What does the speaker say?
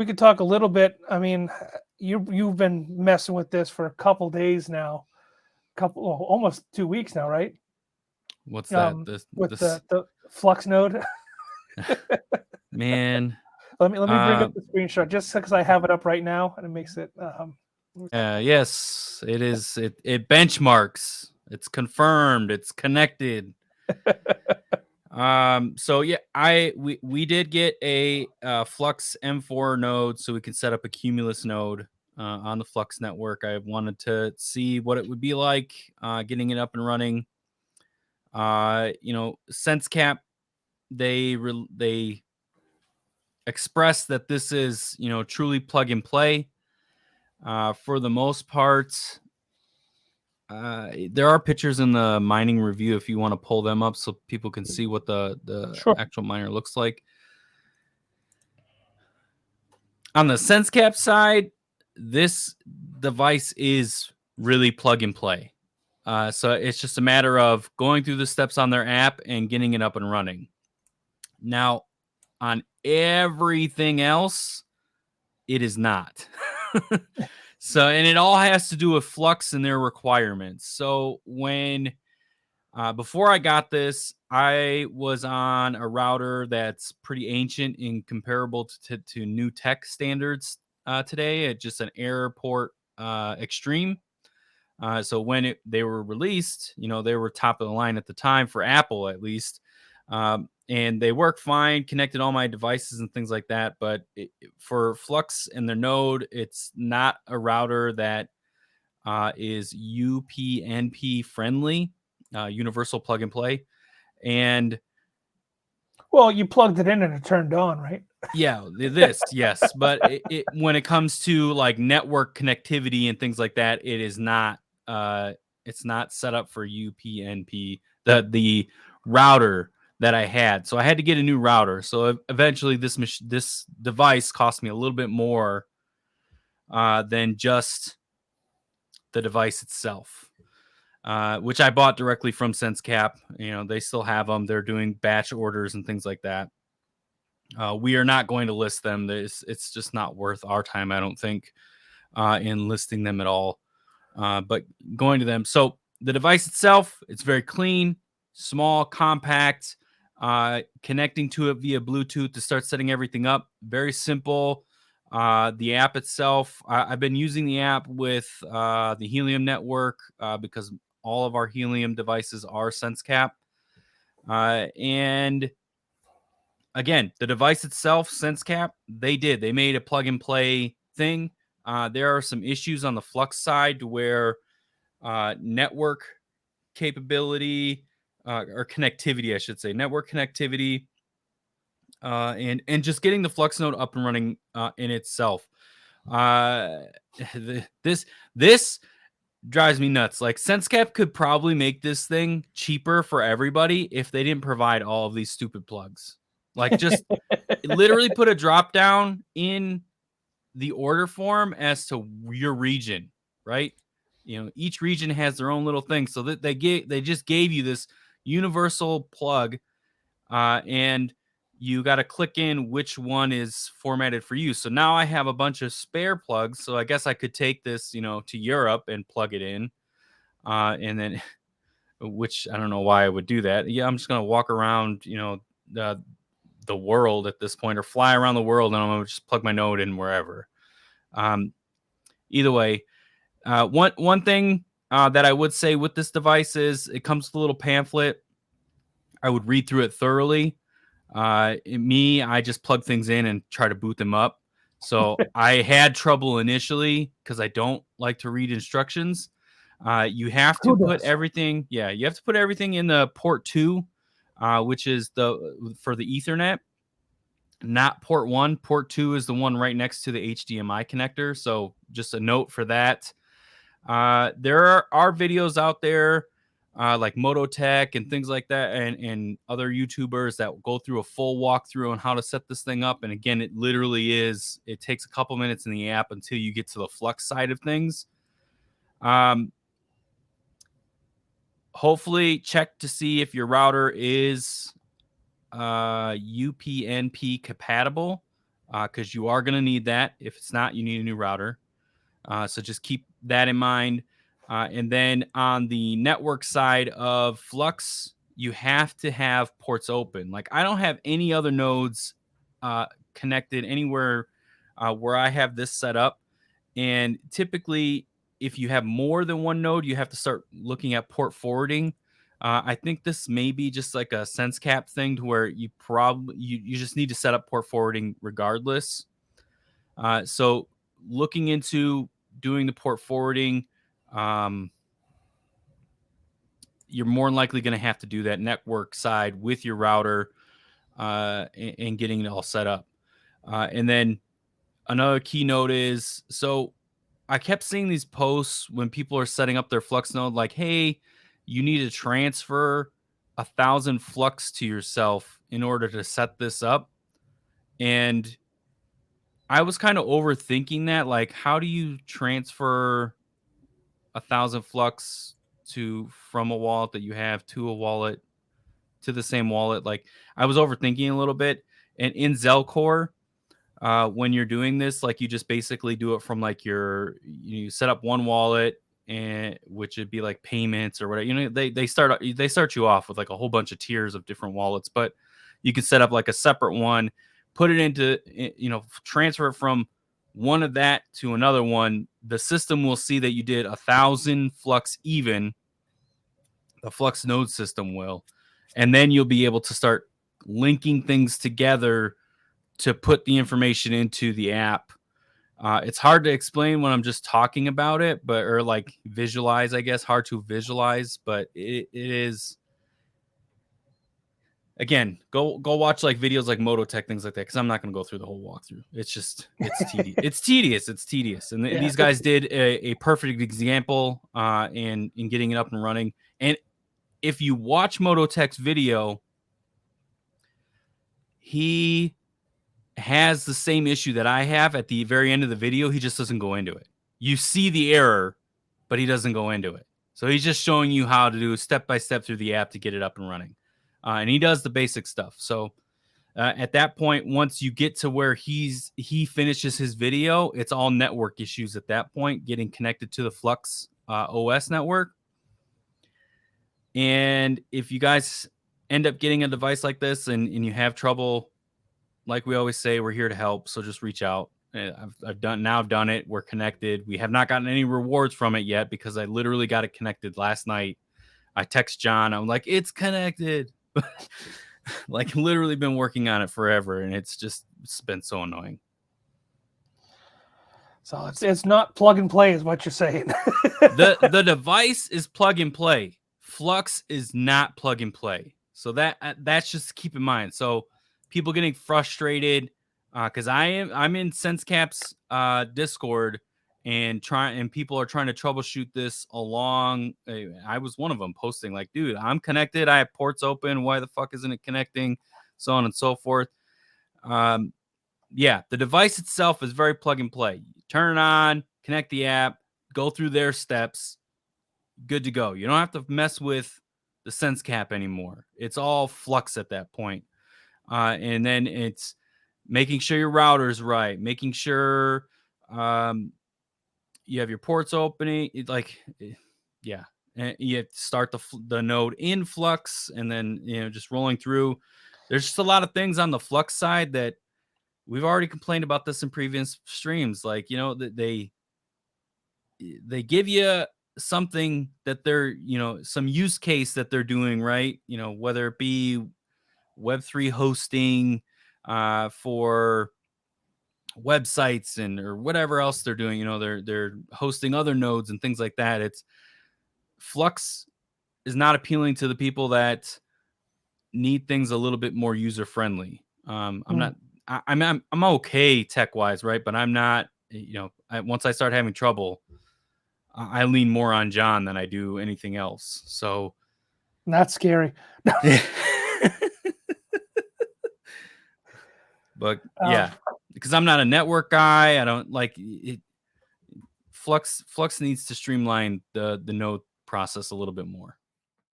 we could talk a little bit. I mean, you've been messing with this for a couple days now, almost 2 weeks now, right? What's that? With This the Flux Node. man. Let me bring up the screenshot just because I have it up right now, and it makes it. Yes, it is. It benchmarks. It's confirmed. It's connected. So yeah, we did get a Flux M4 node, so we can set up a Cumulus node on the Flux network. I wanted to see what it would be like getting it up and running. SenseCAP, they express that this is truly plug and play. For the most part, there are pictures in the mining review if you want to pull them up so people can see what the Sure. actual miner looks like. On the SenseCAP side, this device is really plug and play. So it's just a matter of going through the steps on their app and getting it up and running. Now, on everything else, it is not. So, and it all has to do with Flux and their requirements. So when before I got this, I was on a router that's pretty ancient and comparable to new tech standards today. It's just an Airport Extreme. So when they were released, they were top of the line at the time for Apple, at least. And they work fine, connected all my devices and things like that. But for Flux and their node, it's not a router that is UPnP friendly. Universal plug and play. And well, you plugged it in and it turned on, right? Yeah, yes, but when it comes to like network connectivity and things like that, it is not. It's not set up for UPnP. The router that I had, so I had to get a new router. So eventually, this device cost me a little bit more than just the device itself. Which I bought directly from SenseCAP. They still have them. They're doing batch orders and things like that. We are not going to list them. It's just not worth our time, I don't think, in listing them at all. But going to them. So the device itself, it's very clean, small, compact, connecting to it via Bluetooth to start setting everything up. Very simple. The app itself, I've been using the app with the Helium network because all of our Helium devices are SenseCAP. And again, the device itself, SenseCAP, they made a plug and play thing. There are some issues on the Flux side where network capability or connectivity, I should say, network connectivity, and just getting the Flux node up and running in itself. This drives me nuts. Like SenseCAP could probably make this thing cheaper for everybody if they didn't provide all of these stupid plugs. Like just literally put a drop down in the order form as to your region, right? Each region has their own little thing, so that they just gave you this universal plug, and you got to click in which one is formatted for you. So now I have a bunch of spare plugs. So I guess I could take this, to Europe and plug it in, and then, which I don't know why I would do that. Yeah, I'm just gonna walk around, the world at this point, or fly around the world, and I'm gonna just plug my node in wherever. Either way, one thing that I would say with this device is it comes with a little pamphlet. I would read through it thoroughly. I just plug things in and try to boot them up. So I had trouble initially because I don't like to read instructions. You have to put everything. Yeah, you have to put everything in the port 2, which is for the Ethernet. Not port 1. Port 2 is the one right next to the HDMI connector. So just a note for that. There are videos out there like Moto Tech and things like that, and other YouTubers that go through a full walkthrough on how to set this thing up. And again, it literally it takes a couple minutes in the app until you get to the Flux side of things. Hopefully check to see if your router is UPnP compatible. because you are going to need that. If it's not, you need a new router. So just keep that in mind. And then on the network side of Flux, you have to have ports open. Like I don't have any other nodes connected anywhere where I have this set up. And typically, if you have more than one node, you have to start looking at port forwarding. I think this may be just like a SenseCAP thing to where you probably you just need to set up port forwarding regardless. So looking into doing the port forwarding, you're more than likely going to have to do that network side with your router and getting it all set up. And then another keynote is, so I kept seeing these posts when people are setting up their Flux node, like, hey, you need to transfer 1,000 Flux to yourself in order to set this up. And I was kind of overthinking that. Like, how do you transfer 1,000 Flux from a wallet that you have to a wallet to the same wallet? Like, I was overthinking a little bit. And in Zelcore, when you're doing this, like you just basically do it from like you set up one wallet, and which would be like payments or whatever. You know, they start you off with like a whole bunch of tiers of different wallets, but you can set up like a separate one, put it into, transfer it from one of that to another one. The system will see that you did 1,000 Flux even. The Flux node system will, and then you'll be able to start linking things together to put the information into the app. It's hard to explain when I'm just talking about it, or like visualize, I guess. Hard to visualize, but it is. Again, go watch like videos like Moto Tech, things like that, because I'm not going to go through the whole walkthrough. It's tedious. It's tedious. And these guys did a perfect example in getting it up and running. And if you watch Moto Tech's video, he has the same issue that I have at the very end of the video. He just doesn't go into it. You see the error, but he doesn't go into it. So he's just showing you how to do step by step through the app to get it up and running. And he does the basic stuff. So at that point, once you get to where he finishes his video, it's all network issues at that point, getting connected to the Flux OS network. And if you guys end up getting a device like this and you have trouble, like we always say, we're here to help. So just reach out. I've done it. We're connected. We have not gotten any rewards from it yet because I literally got it connected last night. I text John. I'm like, it's connected. Like literally been working on it forever, and it's been so annoying. So it's not plug and play, is what you're saying. The device is plug and play. Flux is not plug and play. So that's just keep in mind. So people getting frustrated because I'm in SenseCAP's Discord and people are trying to troubleshoot this along. I was one of them posting like, dude, I'm connected. I have ports open. Why the fuck isn't it connecting? So on and so forth. The device itself is very plug and play. You turn it on, connect the app, go through their steps. Good to go. You don't have to mess with the SenseCAP anymore. It's all Flux at that point. And then it's making sure your router's right, making sure you have your ports opening. And you start the node in Flux, and then just rolling through. There's just a lot of things on the Flux side that we've already complained about this in previous streams. Like they give you something that they're some use case that they're doing right. Whether it be Web3 hosting for websites or whatever else they're doing. They're hosting other nodes and things like that. It's Flux is not appealing to the people that need things a little bit more user friendly. I'm okay tech wise, right? But I'm not. Once I start having trouble, I lean more on John than I do anything else. So that's scary. But because I'm not a network guy, I don't like it. Flux needs to streamline the node process a little bit more.